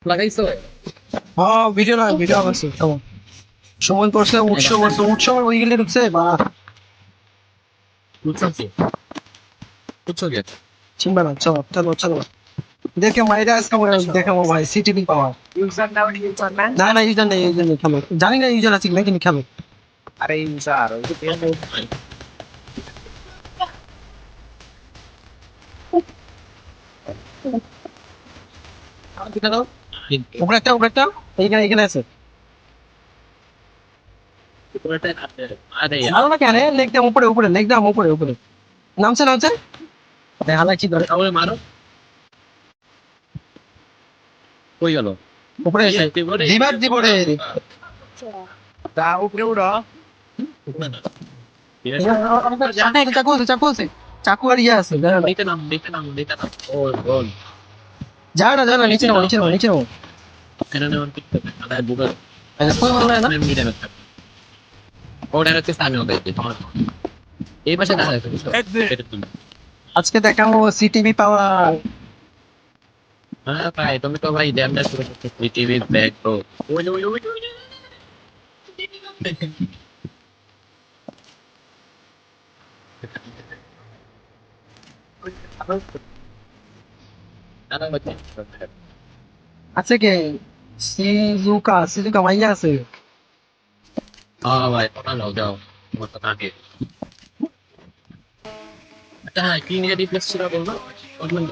লাগাইছো? হ্যাঁ ভিডিও না ভিডিও আছে কেমন সময় করছে উৎসব করছে উৎসবের ওই গেলে ঢুকছে বা বুঝছো কি? বুঝছো কি? চিনবা না চলো চলো চলো দেখে মাইরা আজকে আমরা দেখাবো ভাই সিটিভি পাওয়ার ইউজার নাও ইউজার না না না ইউজার নেই খেলো জানি না ইউজার আছে কিনা কিন্তু খেলো আরে ইউজার ওই যে পেন উপরে একটা এইখানে এখানে আছে আরে আরো না কেন লেখদাম উপরে উপরে লেখদাম উপরে উপরে নামছে নামছে দেখা লাগছি ধরে তাহলে মারো। কই গেল? উপরে এসে জিবার জীবনে তা উপরে উড়ো চাকু আছে চাকু আছে চাকু আর ইয়ে আছে নিতে নাম। ও গোল। যা না নিচে নাও নিচে নাও নিচে নাও এটা নেওয়ার করতে হবে। আরে বুকা কই বললে না আমি মিডে রাখতে। ওটা হচ্ছে আমি ওকে তোমার। এই পাশে দাঁড়ায় আছে। এটা তুমি। আজকে দেখাবো সিটিভি পাওয়ার হ্যাঁ ভাই তুমি তো ভাই ড্যাম ড্যাশ করে টিভি ব্যাক ব্রো। ওই ওই ওই ওই। আরে বাচ্চা। আছে কে সিজুকা মাইয়া আছে হ্যাঁ ভাই তোমরা নাও যাও। তোমার তো কাকে। আচ্ছা কি নিয়ে রিপ্লেস ছিল বলবো? অনলাইন।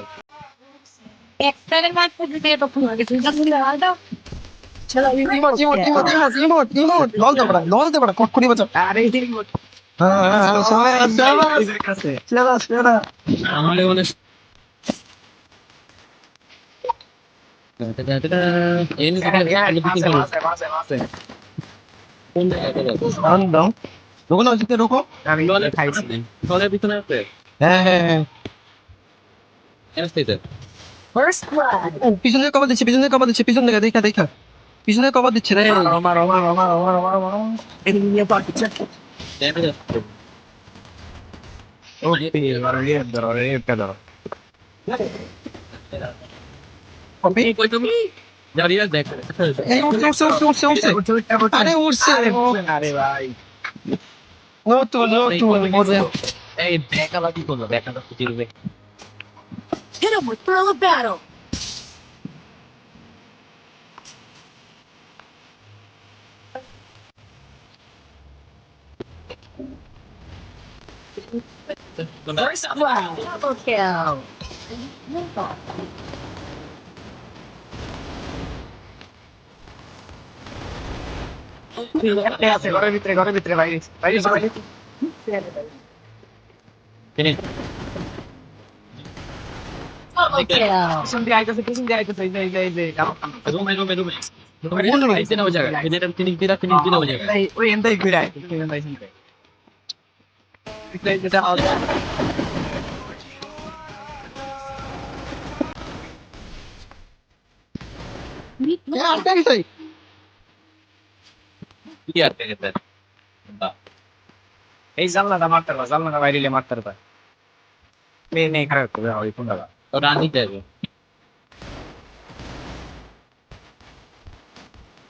একটারের মাত্র দিতে তো ফোন আগে তুই আলাদা ইমোট লল দে বড় কট করি বাচ্চা আরে শালা আমার মনে এন মাসে কোন জায়গায় গেল? দাও রুকো না জিতে রুকো আমি খাইছি টলের ভিতরে আছে। হ্যাঁ এনস্টেতে। ফার্স্ট ব্লাড ও পিছনে কভার দিচ্ছে পিছন থেকে দেখা পিছনে কভার দিচ্ছে রে Omar. Ini apa kita? Damage আছে। Pedro. কপি এই কই তুমি? জারিয়া দেখ। এই উঠছে আরে উঠছে Are bhai. নতুন মজা এই ব্যাকালা কি করলো? ব্যাকালা ফুটিরবে। hit him with thrill of battle first blood double kill ঘরের ভিতরে বাইরে বাইরে তিনি double kill পিছন দিয়ে আইতেছে এই যে রুমে। আইছে না ওই জায়গা। ফিনিশ দিলা ওই জায়গা। ওই এন্দাই ঘুরায় এন্দাই শুনতে এটা আটকে গেছে কি আর দেখতে? বাহ। এই জানলাটা বাইরে মারতে পারবা নেই খারাপ করে ওই কোনটা ওটা আনিতে হবে।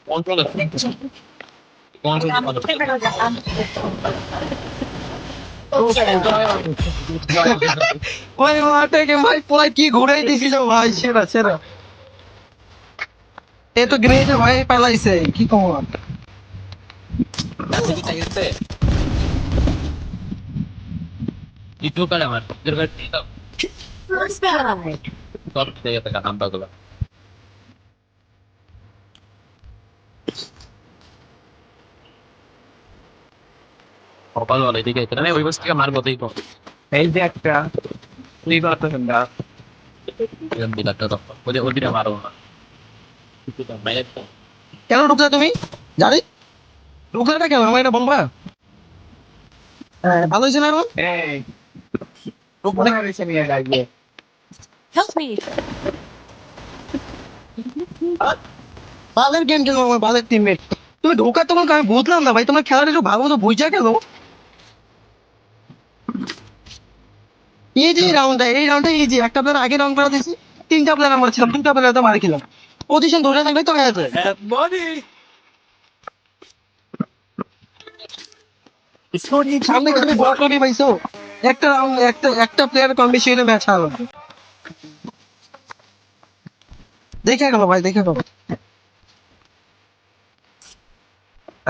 কন্ট্রোলার ওই মাঠে ভাই পোলাই কি ঘুরাই দিছিল ভাই সেরা এ তো গ্রেডে ভাই পালাইছে কি খবর আছে কি চাইছে? ইটু কালে আমার দরকার ছিল। first blood সব জায়গা থেকে নাম্বার গুলো। কপাল বলে এদিকে এখানে ওই বস থেকে মারবো দেখো। এই যে একটা তুই করতেছেন না এরকম দিলা তো ওই দিকে মারবো না। কিছু তো বাইরে কেন ঢুকছো তুমি জানি ঢুকছো না কেন আমার এটা বলবা ভালো হয়েছে না এখন এই রূপনা রেছে নিয়ে যাইবে help me বালের গেম খেলো আমার বালের টিমমেট তুমি ঢোকা তোমাকে আমি বুঝলাম না ভাই তোমার খেলাটা একটু ভালো মতো বুঝা গেল এই যে এই রাউন্ডটা এই যে একটা প্লেয়ার আগে রাউন্ড করা দিয়েছি তিনটা প্লেয়ার আমরা ছিলাম, দুটা প্লেয়ার তো মারি খেলাম। পজিশন ধরে থাকলে তো হয়ে যাবে। সামনে তুমি বল করে পাইছো, একটা round, একটা প্লেয়ার কম বেশি হলে ম্যাচ হারবে। দেখে গেল ভাই, দেখে গেল।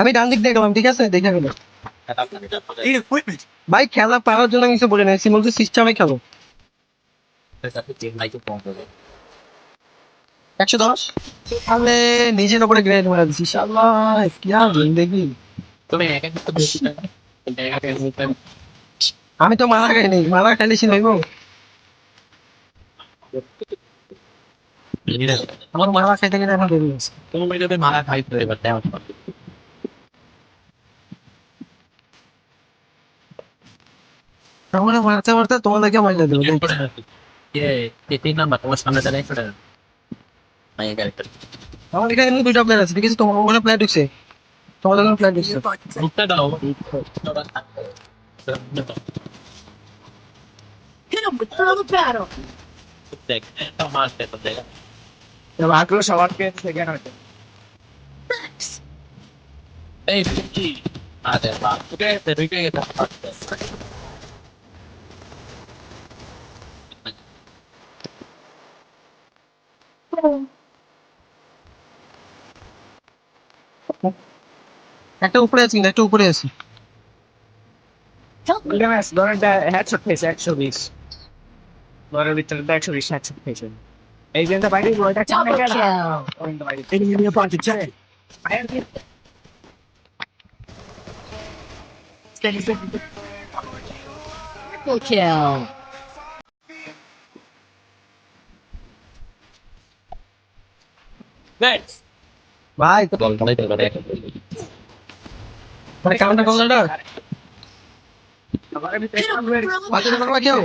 আমি ডান দিক দিয়ে গেলাম, ঠিক আছে, দেখে গেল। ভাই খেলা পারার জন্য কিছু বলে নাই, সিমল সিস্টেমে খেলো। 110 তাহলে নিজের উপরে গ্রেড মারা দিছি। শালা কি আর দেখবি, তুমি একা কিন্তু বেশি না। একা কিন্তু আমি তো মারা খাই নাই, মারা খাইলে সে হইব। আমার মারা খাইতে গেলে এখন দেরি আছে। তুমি যদি মারা খাইতে এবার তেমন আমরা মারতে মারতে তোমাদেরকে মাইলে দেবো। তিন নাম্বার তোমার সামনে দাঁড়াই ছোট মাইয়া ক্যারেক্টার আমার এখানে কিন্তু দুইটা প্লেয়ার আছে, ঠিক আছে, তোমার ওখানে প্লেয়ার ঢুকছে, তোমাদের ওখানে প্লেয়ার ঢুকছে। মুখটা দাও Hit him with throw the battle. দেখ একটা মারতে তো দেখ আগ্রহ সবারকে সেকেন্ড হইতে এই কি আরে বাপ ওকে রিকে গেছে একটা উপরে আছি, একটা উপরে আছি। Help me. ম্যাচ ধরেন হেডশট পেয়েছে 120 ধরের ভিতরে 120 হেডশট পেয়েছে এই গেমটা বাইরে ওইটা চাপে Double গেল kill. enemy nearby to check Triple kill. Next ভাই বল বলাই তো দেখ মানে কাউন্টার কলটা ধরের ভিতরে বাঁচাতে পারবা কেউ?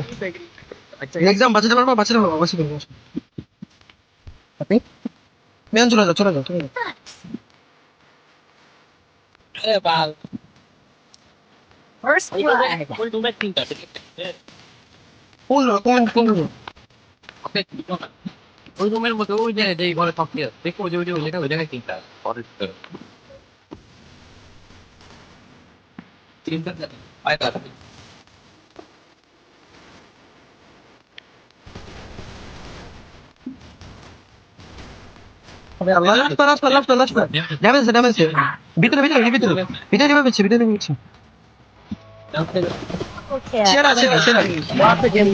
এক্সাম বাঁচাতে পারবা? বাঁচাতে পারবা, অবশ্যই পারবো। আপনি মেন চলে যাও, চলে যাও, চলে যাও। আরে বাল First blood. ওই তুমি তিনটা কোন কোন ওকে ওই রুমের মধ্যে ওই যে যেই ঘরে থাকতে দেখো ওই যে ওই জায়গায় ওই জায়গায় তিনটা পরে তিনটা আয় তার লাস্ট ড্যামেজ ভিতরে Double kill. সেরা Once again,